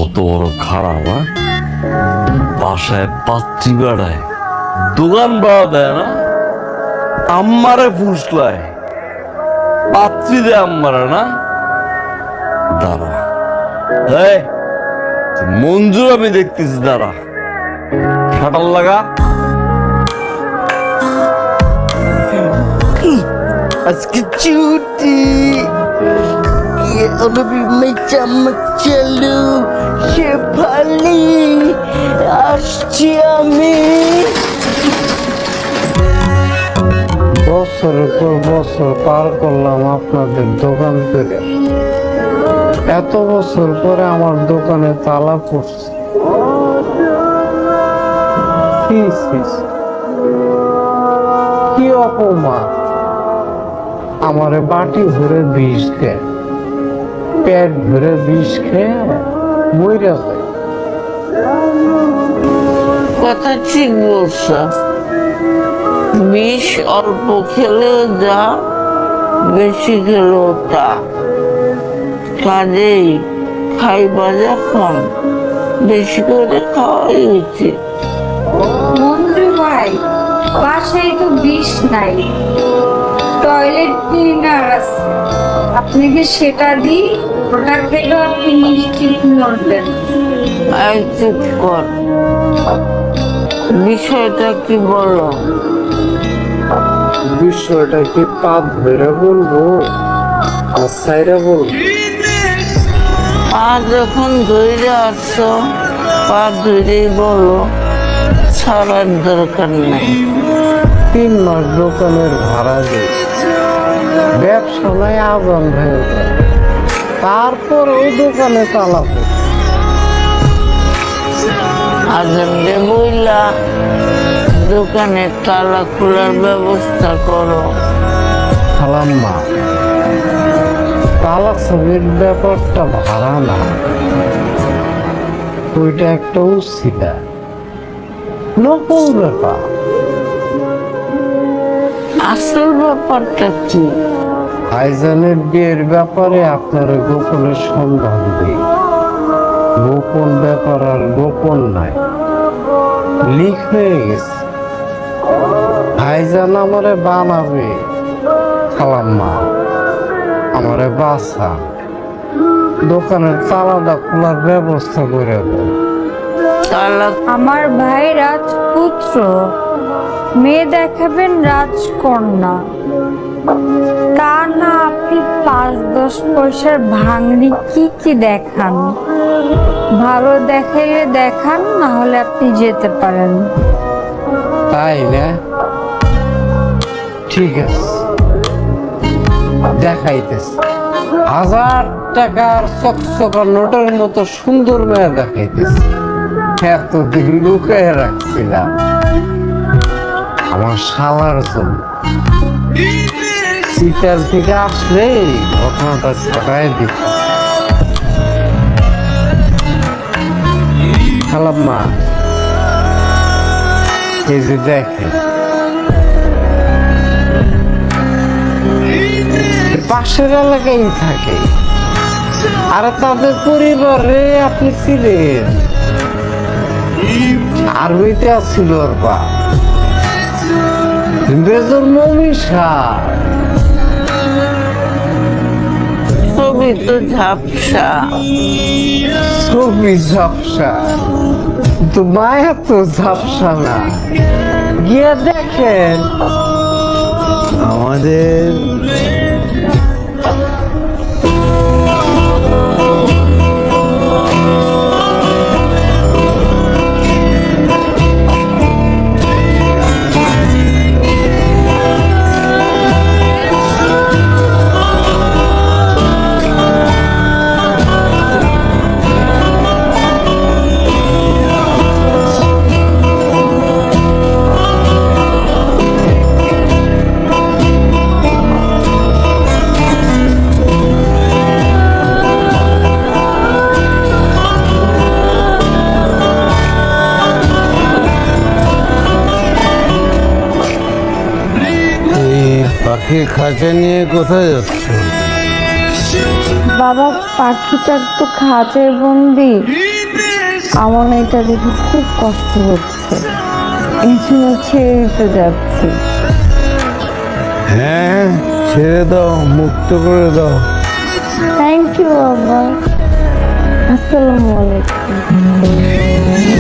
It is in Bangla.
কত বড় খারাপ, বাসায় পাত্রী বেড়ায়, দোকান ভাড়া দেয় না, আম্মারে ফুসলায়, পাত্রী দেয় আম্মারে না। দাঁড়া, এই মঞ্জুর আমি দেখতেছি, দাঁড়া, শাটার লাগা। আজকে ছুটি, চালু শেফালি, আসছি আমি। বছরের পর বছর পার করলাম আপনাদের দোকান থেকে, এত বছর পরে আমার দোকানে তালা পড়ছে। কি অপমান! আমারে বাটি ভরে বিষ খেয়ে, পেট ভরে বিষ খেয়ে মইরা যায়। কথা ঠিক বলছ, বিষ অল্প খেলেও যা, বেশি খেলেও তা। কাজেই খাইবা যখন বেশি করে খাওয়াই উচিত। মঞ্জু ভাই, বাসায় তো বিষ নাই, টয়লেট ক্লিনার আছে, আপনাকে সেটা দিই, ওটা খেলে আপনি নিশ্চিত মরবেন। এই চুপ কর, বিষয়টা কি বলো? বিষয়টা কি পা ধরে বলবো আর সাইরা বলবো? পা যখন ধরে আসছো, পা ধরেই বলো, ছাড়ার দরকার নেই। 3 মাস দোকানের ভাড়া দিই, ব্যবসা নাই, আজান হয়ে যায়, তারপরেও দোকানে তালা পড়ে। আজানকে বইলা দোকানের তালা খোলার ব্যবস্থা করো। খালাম্মা, তালা ছবির ব্যাপারটা ভাড়া না, ওইটা একটা উচিতা নকল ব্যাপার। আসল ব্যাপারটা কি? ভাইজানের বিয়ের ব্যাপারে আপনার গোপনে সন্ধান দিই। গোপন ব্যাপার আর গোপন নাই, লিক হয়ে গেছে। ভাইজান আমারে বানাবে, খালাম্মা আমারে বাসা, দোকানের তালাটা খোলার ব্যবস্থা করে দেন। তালা আমার ভাই রাজপুত্র, মেয়ে দেখাবেন রাজকন্যা, তা না আপনি 5-10 পয়সার ভাঙড়ি কি দেখান। ভালো দেখাইলে দেখান, না হলে আপনি যেতে পারেন। তাই না? ঠিক আছে, দেখাইতেছে। 1000 টাকার চকচকা নোটের মতো সুন্দর মেয়ে দেখাইতেছে। এতদিন লুকায় রাখছিলাম আমার শালার জন্য। শীতের থেকে আসলে ঘটনাটা ছড়াই দিত। খালাম্মা, এই যে দেখেন, পাশের এলাকায় থাকে, আর তাদের পরিবারে আপনি ছিলেন। আরবিতে আসছিল ওর পা, মেজর মমিষা। ছবি তো ঝাপসা। ছবি ঝাপসা, তো মায়া তো ঝাপসা না। গিয়ে দেখেন আমাদের পাখি খাঁচা নিয়ে কোথায় যাচ্ছ? বাবা, পাখিটা তো খাঁচায় বন্দি, আমার না এটা দেখে খুব কষ্ট হচ্ছে, এই জন্য ছেড়ে দিতে যাচ্ছি। হ্যাঁ, ছেড়ে দাও, মুক্ত করে দাও। থ্যাংক ইউ বাবা। আসসালামু আলাইকুম।